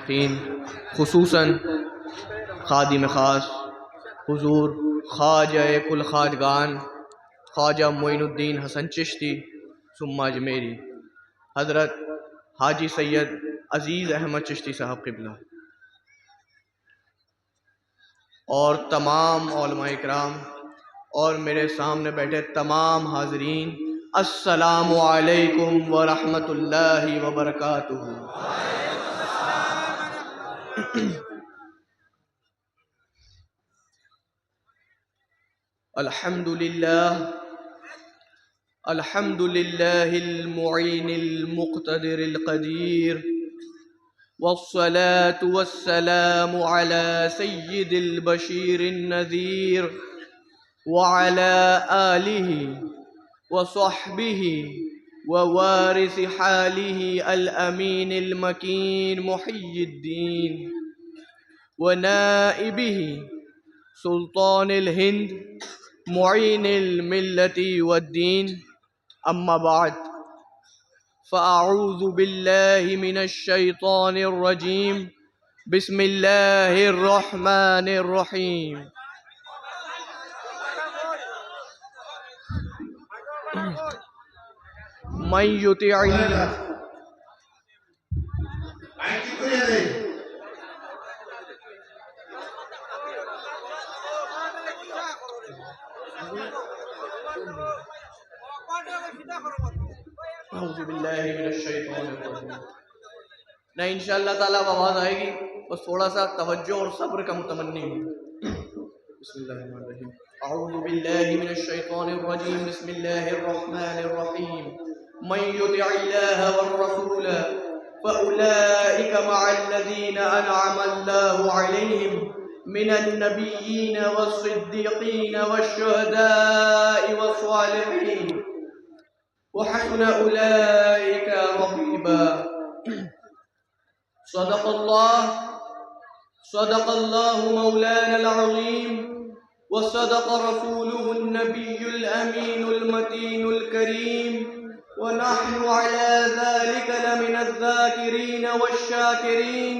محققین، خصوصاً خادم خاص حضور خواجہ کل خواجگان خواجہ معین الدین حسن چشتی ثم اجمیری حضرت حاجی سید عزیز احمد چشتی صاحب قبلہ، اور تمام علماء اکرام اور میرے سامنے بیٹھے تمام حاضرین، السلام علیکم ورحمۃ اللہ وبرکاتہ۔ الحمد للہ المعین المقتدر القدیر، والصلاة والسلام على سید البشیر النذیر وعلى آلہ وصحبہ ووارث حالہ الامین المکین محی الدین ونائبہ سلطان الہند معین الملت والدین، اما بعد فاعوذ باللہ من الشیطان الرجیم، بسم اللہ الرحمن الرحیم۔ من یطع اللہ اعوذ باللہ من الشیطان الرجیم۔ نہیں انشاءاللہ تعالیٰ آواز آئے گی، بس تھوڑا سا توجہ اور صبر کا متمنی ہوں۔ بسم اللہ الرحمن الرحیم، اعوذ باللہ من الشیطان الرجیم، بسم اللہ الرحمن الرحیم۔ من یطع اللہ والرسول فأولئک مع الذین انعم اللہ علیہم من النبیین والصدیقین والشہداء والصالحین وحسن اولئک رفیقا۔ صدق اللہ مولانا العظیم، وصدق رسوله النبی الامین المتین الکریم، ونحن على ذلك لمن الذاکرین والشاکرین،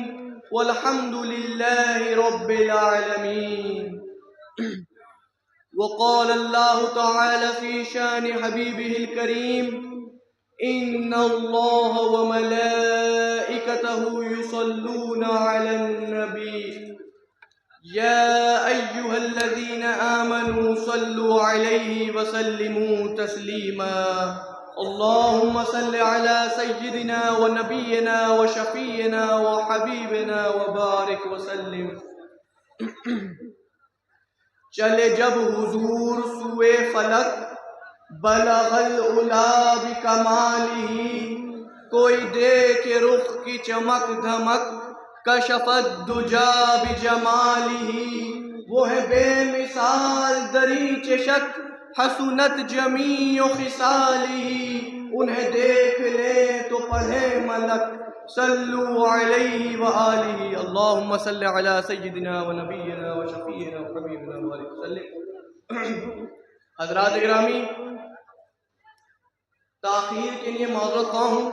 والحمد للہ رب العالمین۔ وقال اللہ تعالی فی شان حبیبہ الکریم، ان اللہ وملائکتہ یصلون علی النبی یا ایہا الذین آمنوا صلوا علیہ وسلموا تسلیما۔ اللہم صل علی سیدنا ونبینا وشفیعنا وحبیبنا وبارک وسلم۔ چلے جب حضور سوئے فلک بلغ العلا بکمالہ، کوئی دیکھے رخ کی چمک دھمک کشف الدجا بجمالہ، وہ ہے بے مثال دریچ شک حسنت جمیع خصالہ، انہیں دیکھ لے تو پڑھے ملک صلو علیہ وآلہ۔ اللہم صل علی سیدنا ونبینا وشفیعنا وحبیبنا وبارک وسلم۔ حضرات گرامی، تاخیر کے لیے معذرت خواہ ہوں۔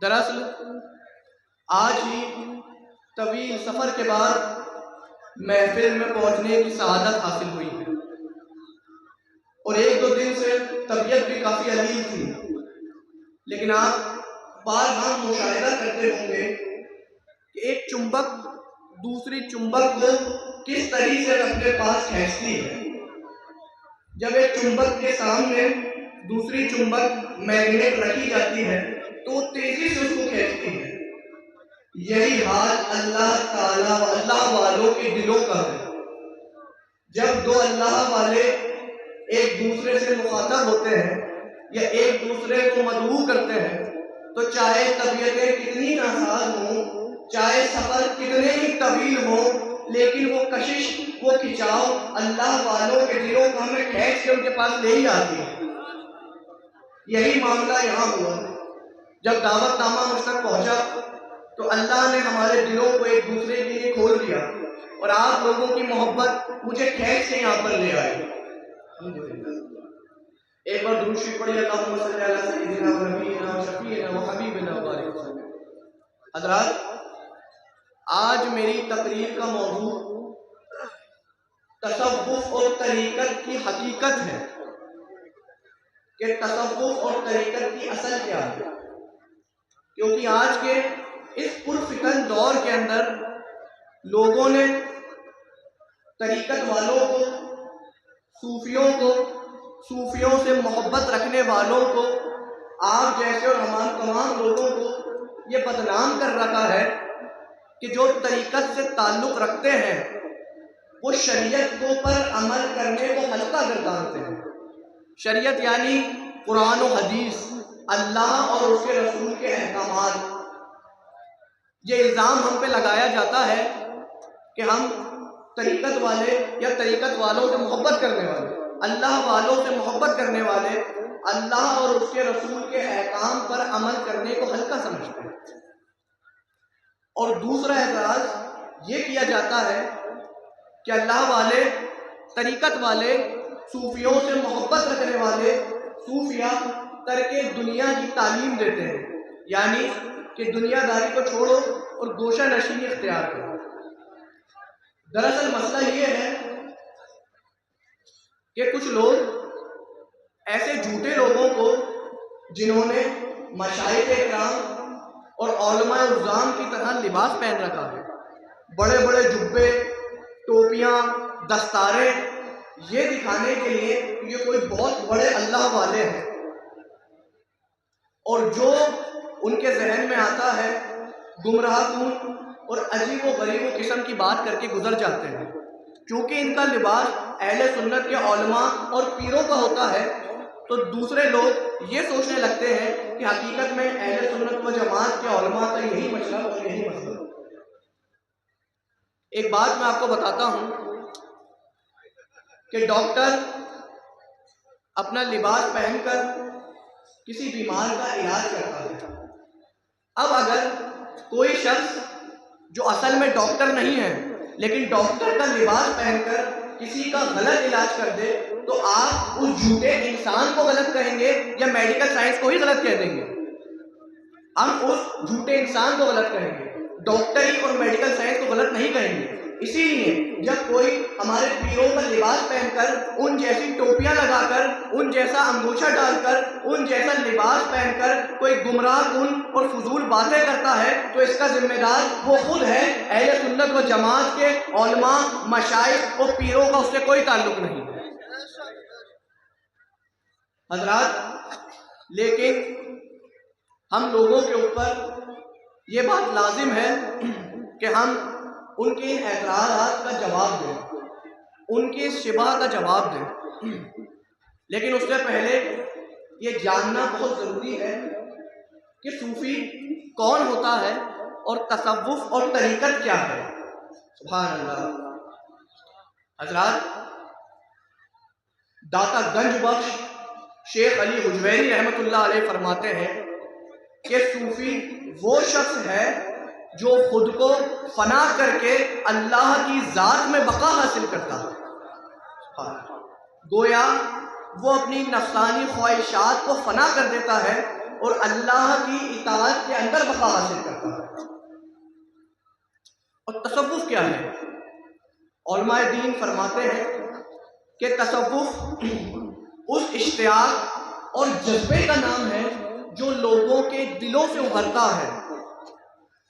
دراصل آج ہی طویل سفر کے بعد محفل میں پہنچنے کی سعادت حاصل ہوئی ہے، اور ایک دو دن سے طبیعت بھی کافی علیل تھی، لیکن آپ بار بار مشاہدہ کرتے ہوں گے کہ ایک چنبک دوسری چنبک کو کس طریقے سے اپنے پاس کھینچتی ہے۔ جب ایک چنبک کے سامنے دوسری چنبک میگنیٹ رکھی جاتی ہے تو وہ تیزی سے اس کو کھینچتی ہے۔ یہی حال اللہ تعالیٰ و اللہ والوں کے دلوں کا ہے۔ جب دو اللہ والے ایک دوسرے سے مخاطب ہوتے ہیں یا ایک دوسرے کو مدعو کرتے ہیں تو چاہے طبیعتیں کتنی ناساز ہوں، چاہے سفر کتنے ہی طویل ہوں، لیکن وہ کشش، وہ کھچاؤ اللہ والوں کے دلوں کو ہمیں کھینچ کے ان کے پاس لے ہی آتی ہے۔ یہی معاملہ یہاں ہوا۔ جب دعوت نامہ مجھ تک پہنچا تو اللہ نے ہمارے دلوں کو ایک دوسرے کے لیے کھول دیا، اور آپ لوگوں کی محبت مجھے کھینچ کے یہاں پر لے آئی۔ ایک بار درود شریف پڑھیے، اللہم صلی علی سیدنا و نبینا و شفیعنا و حبیبنا و بارک وسلم۔ حضرات، آج میری تقریر کا موضوع تصوف اور طریقت کی حقیقت ہے کہ تصوف اور طریقت کی اصل کیا ہے، کیونکہ آج کے اس پرفتن دور کے اندر لوگوں نے طریقت والوں کو، صوفیوں سے محبت رکھنے والوں کو، آپ جیسے اور تمام لوگوں کو یہ بدنام کر رکھا ہے کہ جو طریقت سے تعلق رکھتے ہیں وہ شریعت کو پر عمل کرنے کو ہلکا گردانتے ہیں۔ شریعت یعنی قرآن و حدیث، اللہ اور اس کے رسول کے احکامات۔ یہ الزام ہم پہ لگایا جاتا ہے کہ ہم طریقت والے یا طریقت والوں سے محبت کرنے والے، اللہ والوں سے محبت کرنے والے، اللہ اور اس کے رسول کے احکام پر عمل کرنے کو ہلکا سمجھتے ہیں۔ اور دوسرا اعتراض یہ کیا جاتا ہے کہ اللہ والے، طریقت والے، صوفیوں سے محبت رکھنے والے صوفیہ ترک دنیا کی تعلیم دیتے ہیں، یعنی کہ دنیا داری کو چھوڑو اور گوشہ نشینی اختیار کرو۔ دراصل مسئلہ یہ ہے کہ کچھ لوگ ایسے جھوٹے لوگوں کو جنہوں نے مشائخ کرام اور علماء اعظام کی طرح لباس پہن رکھا ہے، بڑے بڑے جبے، ٹوپیاں، دستاریں، یہ دکھانے کے لیے یہ کوئی بہت بڑے اللہ والے ہیں، اور جو ان کے ذہن میں آتا ہے گمراہ کن اور عجیب و غریب و قسم کی بات کر کے گزر جاتے ہیں۔ چونکہ ان کا لباس اہل سنت کے علماء اور پیروں کا ہوتا ہے تو دوسرے لوگ یہ سوچنے لگتے ہیں کہ حقیقت میں اہل سنت و جماعت کے علماء کا یہی مشرب اور یہی مذہب۔ ایک بات میں آپ کو بتاتا ہوں کہ ڈاکٹر اپنا لباس پہن کر کسی بیمار کا علاج کرتا ہے۔ اب اگر کوئی شخص جو اصل میں ڈاکٹر نہیں ہے لیکن ڈاکٹر کا لباس پہن کر کسی کا غلط علاج کر دے تو آپ اس جھوٹے انسان کو غلط کہیں گے یا میڈیکل سائنس کو ہی غلط کہہ دیں گے؟ ہم اس جھوٹے انسان کو غلط کہیں گے، ڈاکٹری اور میڈیکل سائنس کو غلط نہیں کہیں گے۔ اسی لیے جب کوئی ہمارے پیروں کا لباس پہن کر، ان جیسی ٹوپیاں لگا کر، ان جیسا انگوچھا ڈال کر، ان جیسا لباس پہن کر کوئی گمراہ کن اور فضول باتیں کرتا ہے تو اس کا ذمہ دار وہ خود ہے۔ اہل سنت و جماعت کے علماء، مشائخ اور پیروں کا اس سے کوئی تعلق نہیں ہے۔ حضرات، لیکن ہم لوگوں کے اوپر یہ بات لازم ہے کہ ہم ان کے اعتراضات کا جواب دیں، ان کی شبہ کا جواب دیں، لیکن اس سے پہلے یہ جاننا بہت ضروری ہے کہ صوفی کون ہوتا ہے اور تصوف اور طریقت کیا ہے۔ سبحان اللہ۔ حضرات، داتا گنج بخش شیخ علی حجویری رحمۃ اللہ علیہ فرماتے ہیں کہ صوفی وہ شخص ہے جو خود کو فنا کر کے اللہ کی ذات میں بقا حاصل کرتا ہے۔ گویا وہ اپنی نفسانی خواہشات کو فنا کر دیتا ہے اور اللہ کی اطاعت کے اندر بقا حاصل کرتا ہے۔ اور تصوف کیا ہے؟ علماء دین فرماتے ہیں کہ تصوف اس اشتیاق اور جذبے کا نام ہے جو لوگوں کے دلوں سے ابھرتا ہے،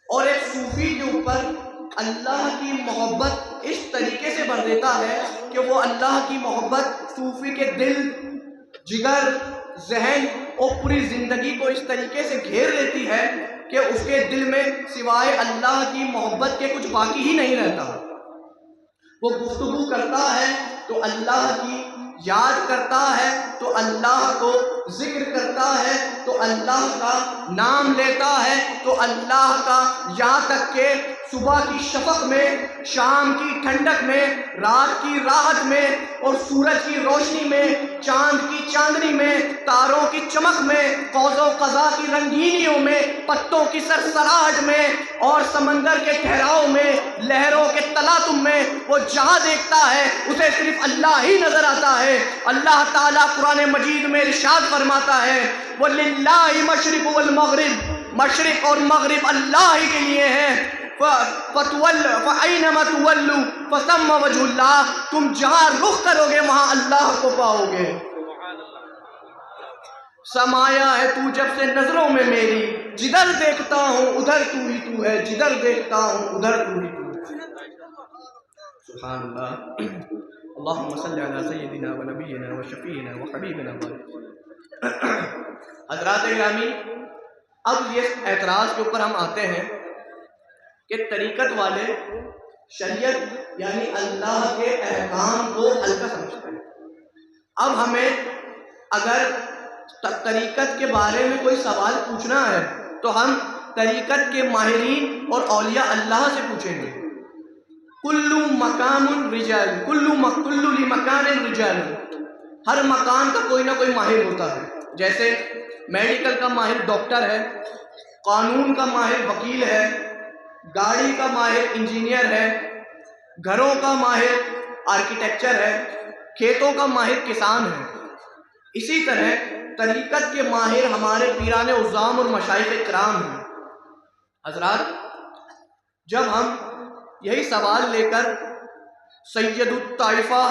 اور ایک صوفی کے اوپر اللہ کی محبت اس طریقے سے بھر دیتا ہے کہ وہ اللہ کی محبت صوفی کے دل، جگر، ذہن اور پوری زندگی کو اس طریقے سے گھیر لیتی ہے کہ اس کے دل میں سوائے اللہ کی محبت کے کچھ باقی ہی نہیں رہتا۔ وہ گفتگو کرتا ہے تو اللہ کی یاد کرتا ہے، تو اللہ کو ذکر کرتا ہے، تو اللہ کا نام لیتا ہے، تو اللہ کا، یہاں تک کہ صبح کی شفق میں، شام کی ٹھنڈک میں، رات کی راحت میں اور سورج کی روشنی میں، چاند کی چاندنی میں، تاروں کی چمک میں، قوس و قزح کی رنگینیوں میں، پتوں کی سرسراہٹ میں اور سمندر کے ٹھہراؤ میں، لہروں کے تلاطم میں وہ جہاں دیکھتا ہے اسے صرف اللہ ہی نظر آتا ہے۔ اللہ تعالیٰ قرآن مجید میں ارشاد فرماتا ہے وَلِلَّهِ مَشْرِقُ وَالْمَغْرِبُ، مشرق اور مغرب اللہ ہی کے لیے ہیں۔ فَأَيْنَمَا تُوَلُّوا فَثَمَّ وَجْهُ اللَّهِ، تم جہاں رخ کرو گے وہاں اللہ کو پاؤ گے۔ سمایا ہے تو جب سے نظروں میں میری، جدھر دیکھتا ہوں ادھر تو ہی تو ہے، جدھر دیکھتا ہوں ادھر تو ہی تو ہے۔ سبحان اللہ۔ اللہم صلی علی سیدنا و نبینا و شفیعنا و حبیبنا محمد۔ حضرات گرامی، اب یہ اعتراض کے اوپر ہم آتے ہیں کہ طریقت والے شریعت یعنی اللہ کے احکام کو ہلکا سمجھتے ہیں۔ اب ہمیں اگر طریقت کے بارے میں کوئی سوال پوچھنا ہے تو ہم طریقت کے ماہرین اور اولیاء اللہ سے پوچھیں گے۔ کل مقام رجال، کل مکان رجال، ہر مکان کا کوئی نہ کوئی ماہر ہوتا ہے۔ جیسے میڈیکل کا ماہر ڈاکٹر ہے، قانون کا ماہر وکیل ہے، گاڑی کا ماہر انجینئر ہے، گھروں کا ماہر آرکیٹیکچر ہے، کھیتوں کا ماہر کسان ہے۔ اسی طرح طریقت کے ماہر ہمارے پیران عظام اور مشائخ کرام ہیں۔ حضرات، جب ہم یہی سوال لے کر سید الطائفہ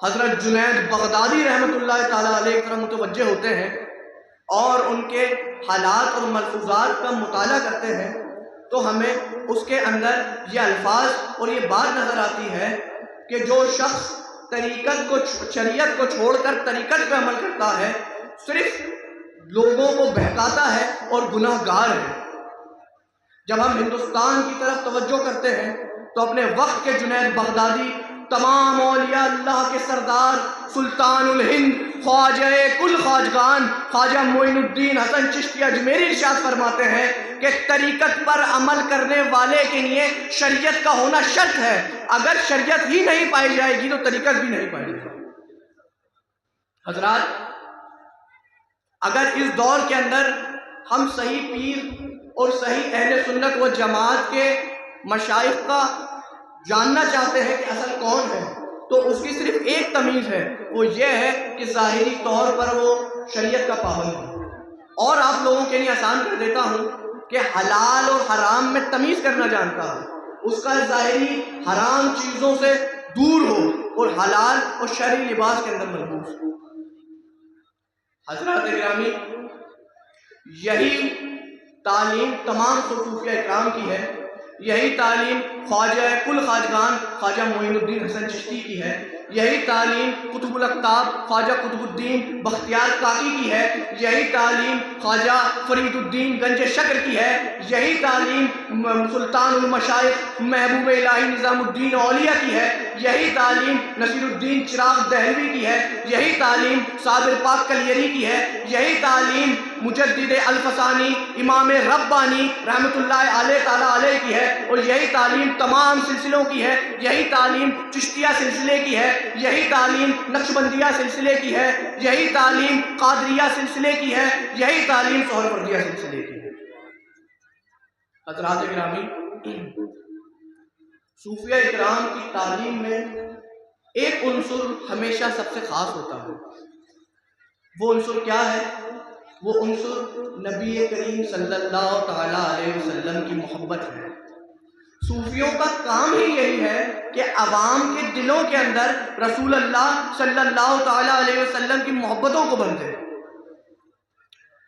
حضرت جنید بغدادی رحمۃ اللہ تعالیٰ علیہ کی طرف متوجہ ہوتے ہیں اور ان کے حالات اور ملفوظات کا مطالعہ کرتے ہیں تو ہمیں اس کے اندر یہ الفاظ اور یہ بات نظر آتی ہے کہ جو شخص شریعت کو چھوڑ کر طریقت پہ عمل کرتا ہے صرف لوگوں کو بہکاتا ہے اور گناہ گار ہے۔ جب ہم ہندوستان کی طرف توجہ کرتے ہیں تو اپنے وقت کے جنید بغدادی، تمام اولیاء اللہ کے سردار، سلطان الہند، خواجہ کل خواجگان، خواجہ معین الدین حسن چشتی اجمیری ارشاد فرماتے ہیں کہ طریقت پر عمل کرنے والے کے لیے شریعت کا ہونا شرط ہے، اگر شریعت ہی نہیں پائی جائے گی تو طریقت بھی نہیں پائی جائے گی۔ حضرات، اگر اس دور کے اندر ہم صحیح پیر اور صحیح اہل سنت و جماعت کے مشائخ کا جاننا چاہتے ہیں کہ اصل کون ہے تو اس کی صرف ایک تمیز ہے، وہ یہ ہے کہ ظاہری طور پر وہ شریعت کا پابند ہے۔ اور آپ لوگوں کے لیے آسان کر دیتا ہوں کہ حلال اور حرام میں تمیز کرنا جانتا ہو، اس کا ظاہری حرام چیزوں سے دور ہو اور حلال اور شرعی لباس کے اندر ملبوس ہو۔ حضرات گرامی، یہی تعلیم تمام صوفیہ اکرام کی ہے، یہی تعلیم خواجہ کل خواجگان خواجہ معین الدین حسن چشتی کی ہے، یہی تعلیم قطب الاقطاب خواجہ قطب الدین بختیار کاکی کی ہے، یہی تعلیم خواجہ فرید الدین گنج شکر کی ہے، یہی تعلیم سلطان المشائخ محبوب الہی نظام الدین اولیاء کی ہے، یہی تعلیم نصیر الدین چراغ دہلوی کی ہے، یہی تعلیم صابر پاک کلیری کی ہے، یہی تعلیم مجدد الفسانی امام ربانی رحمۃ اللہ علیہ تعالیٰ علیہ کی ہے، اور یہی تعلیم تمام سلسلوں کی ہے، یہی تعلیم چشتیہ سلسلے کی ہے، یہی تعلیم نقشبندیہ سلسلے کی ہے، یہی تعلیم قادریہ سلسلے کی ہے، یہی تعلیم سہروردیہ سلسلے کی ہے۔ حضرات گرامی، صوفیہ اکرام کی تعلیم میں ایک عنصر ہمیشہ سب سے خاص ہوتا ہے۔ وہ عنصر کیا ہے؟ وہ عنصر نبی کریم صلی اللہ تعالیٰ علیہ وسلم کی محبت ہے۔ صوفیوں کا کام ہی یہی ہے کہ عوام کے دلوں کے اندر رسول اللہ صلی اللہ تعالیٰ علیہ وسلم کی محبتوں کو بھر دیں۔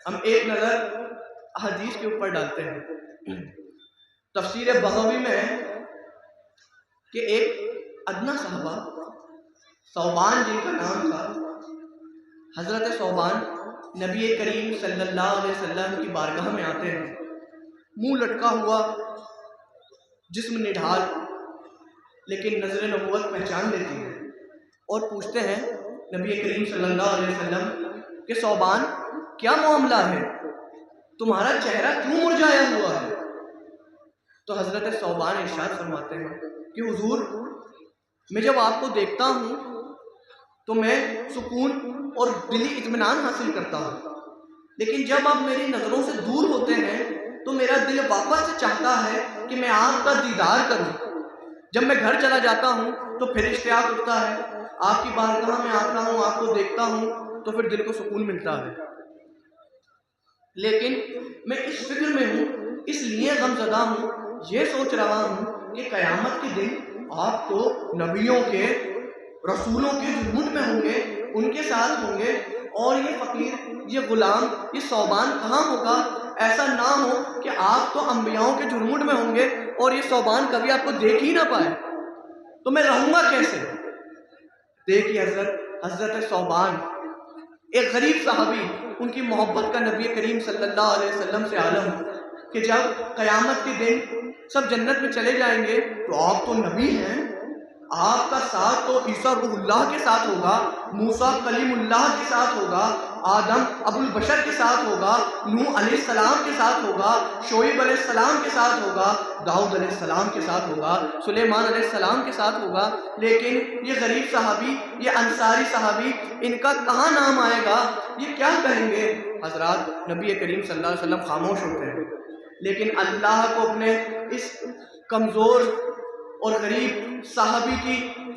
ہم ایک نظر حدیث کے اوپر ڈالتے ہیں۔ تفسیر بغوی میں ہے کہ ایک ادنا صحابہ ثوبان جن کا نام تھا، حضرت ثوبان نبی کریم صلی اللہ علیہ وسلم کی بارگاہ میں آتے ہیں، منہ لٹکا ہوا، جسم نڈھال، لیکن نظر نبوت پہچان لیتی ہے اور پوچھتے ہیں نبی کریم صلی اللہ علیہ وسلم کہ ثوبان کیا معاملہ ہے، تمہارا چہرہ کیوں مرجھایا ہوا ہے؟ تو حضرت ثوبان ارشاد فرماتے ہیں کہ حضور، میں جب آپ کو دیکھتا ہوں تو میں سکون اور دلی اطمینان حاصل کرتا ہوں، لیکن جب آپ میری نظروں سے دور ہوتے ہیں تو میرا دل واپس سے چاہتا ہے کہ میں آپ کا دیدار کروں۔ جب میں گھر چلا جاتا ہوں تو پھر اشتیاق اٹھتا ہے، آپ کی بارگاہ میں آتا ہوں، آپ کو دیکھتا ہوں تو پھر دل کو سکون ملتا ہے، لیکن میں اس فکر میں ہوں، اس لیے غم زدہ ہوں یہ سوچ رہا ہوں کہ قیامت کے دن آپ تو نبیوں کے رسولوں کے جھنڈ میں ہوں گے، ان کے ساتھ ہوں گے، اور یہ فقیر، یہ غلام، یہ ثوبان کہاں ہوگا؟ ایسا نہ ہو کہ آپ تو انبیاؤں کے جھرمٹ میں ہوں گے اور یہ ثوبان کبھی آپ کو دیکھ ہی نہ پائے، تو میں رہوں گا کیسے؟ دیکھیے حضرت ثوبان ایک غریب صحابی، ان کی محبت کا نبی کریم صلی اللہ علیہ وسلم سے عالم کہ جب قیامت کے دن سب جنت میں چلے جائیں گے تو آپ تو نبی ہیں، آپ کا ساتھ تو عیسیٰ روح اللہ کے ساتھ ہوگا، موسیٰ کلیم اللہ کے ساتھ ہوگا، آدم ابو البشر کے ساتھ ہوگا، نوح علیہ السلام کے ساتھ ہوگا، شعیب علیہ السلام کے ساتھ ہوگا، داؤد علیہ السلام کے ساتھ ہوگا، سلیمان علیہ السلام کے ساتھ ہوگا، لیکن یہ غریب صحابی، یہ انصاری صحابی، ان کا کہاں نام آئے گا؟ یہ کیا کہیں گے؟ حضرات، نبی کریم صلی اللہ علیہ وسلم خاموش ہوتے ہیں، لیکن اللہ کو اپنے اس کمزور اور غریب صحابی کی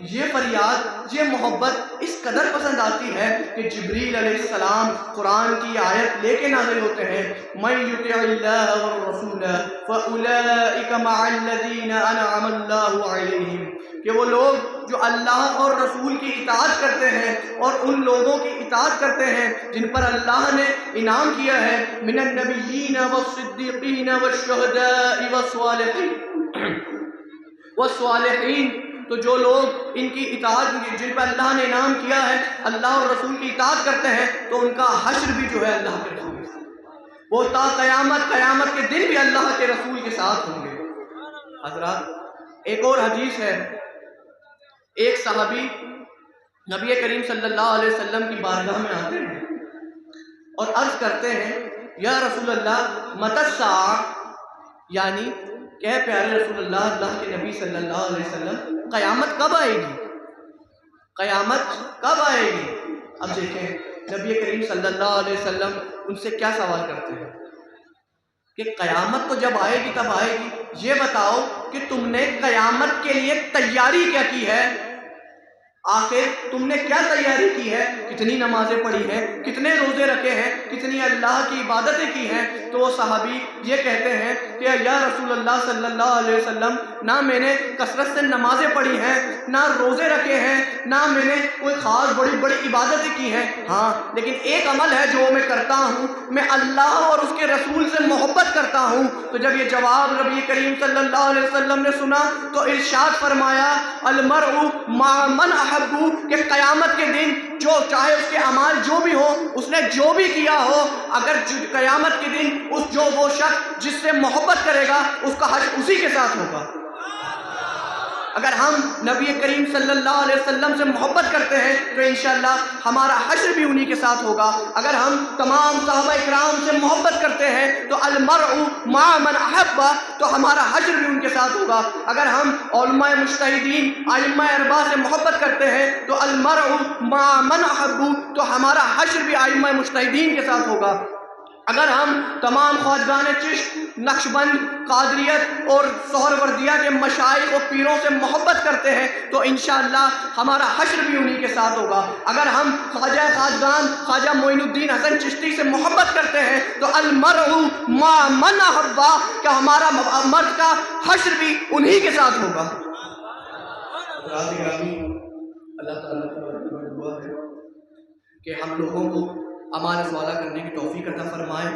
یہ فریاد، یہ محبت اس قدر پسند آتی ہے کہ جبریل علیہ السلام قرآن کی آیت لے کے نازل ہوتے ہیں، مَن یُطِعِ اللَّهَ وَالرَّسُولَ فَأُولَئِکَ مَعَ الَّذِینَ أَنْعَمَ اللَّهُ عَلَیہم، کہ وہ لوگ جو اللہ اور رسول کی اطاعت کرتے ہیں اور ان لوگوں کی اطاعت کرتے ہیں جن پر اللہ نے انعام کیا ہے، من النبیین والصدیقین والشہداء والصالحین، تو جو لوگ ان کی اطاعت، جن پر اللہ نے انعام کیا ہے، اللہ اور رسول کی اطاعت کرتے ہیں، تو ان کا حشر بھی جو ہے اللہ کے رسول کے ساتھ، وہ تا قیامت کے دن بھی اللہ کے رسول کے ساتھ ہوں گے۔ حضرات، ایک اور حدیث ہے، ایک صحابی نبی کریم صلی اللہ علیہ وسلم کی بارگاہ میں آتے ہیں اور عرض کرتے ہیں، یا رسول اللہ متی الساعہ، یعنی کہ پیارے رسول اللہ، اللہ کے نبی صلی اللہ علیہ وسلم، قیامت کب آئے گی؟ قیامت کب آئے گی؟ اب دیکھیں نبی کریم صلی اللہ علیہ وسلم ان سے کیا سوال کرتے ہیں کہ قیامت تو جب آئے گی تب آئے گی، یہ بتاؤ کہ تم نے قیامت کے لیے تیاری کیا کی ہے؟ آخر تم نے کیا تیاری کی ہے؟ کتنی نمازیں پڑھی ہیں، کتنے روزے رکھے ہیں، کتنی اللہ کی عبادتیں کی ہیں؟ تو وہ صحابی یہ کہتے ہیں کہ یا رسول اللہ صلی اللہ علیہ وسلم، نہ میں نے کثرت سے نمازیں پڑھی ہیں، نہ روزے رکھے ہیں، نہ میں نے کوئی خاص بڑی بڑی عبادتیں کی ہیں، ہاں لیکن ایک عمل ہے جو میں کرتا ہوں، میں اللہ اور اس کے رسول سے محبت کرتا ہوں۔ تو جب یہ جواب نبی کریم صلی اللہ علیہ وسلم نے سنا تو ارشاد فرمایا، المرء مع من احبو، کہ قیامت کے دن جو چاہے اس کے اعمال جو بھی ہو، اس نے جو بھی کیا ہو، اگر قیامت کے دن وہ شخص جس سے محبت کرے گا، اس کا حشر اسی کے ساتھ ہوگا۔ اگر ہم نبی کریم صلی اللہ علیہ وسلم سے محبت کرتے ہیں تو انشاءاللہ ہمارا حشر بھی انہی کے ساتھ ہوگا۔ اگر ہم تمام صحابہ اکرام سے محبت کرتے ہیں تو المرء مع من احب، تو ہمارا حشر بھی ان کے ساتھ ہوگا۔ اگر ہم علماء مجتہدین، ائمہ اربعہ سے محبت کرتے ہیں تو المرء مع من احب، تو ہمارا حشر بھی ائمہ مجتہدین کے ساتھ ہوگا۔ اگر ہم تمام خواجگان چشت، نقشبند، قادریت اور سہروردیہ کے مشائخ و پیروں سے محبت کرتے ہیں تو انشاءاللہ ہمارا حشر بھی انہی کے ساتھ ہوگا۔ اگر ہم خواجہ خواجگان خواجہ معین الدین حسن چشتی سے محبت کرتے ہیں تو المرء مع من احب، کہ ہمارا مرد کا حشر بھی انہی کے ساتھ ہوگا۔ اللہ تعالیٰ کی دعا ہے کہ ہم لوگوں کو امانت والا کرنے کی توفیق عطا فرمائے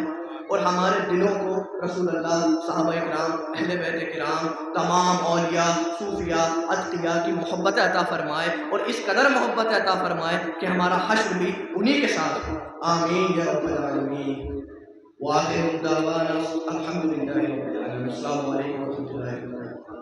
اور ہمارے دلوں کو رسول اللہ، صحابہ اکرام، اہل بیت کرام، تمام اولیاء، صوفیاء، اتقیاء کی محبت عطا فرمائے اور اس قدر محبت عطا فرمائے کہ ہمارا حشر بھی انہی کے ساتھ ہو۔ آمین یا رب العالمین۔ وآخر دعوانا الحمدللہ رب العالمین۔ السلام علیکم ورحمۃ اللہ وبرکاتہ۔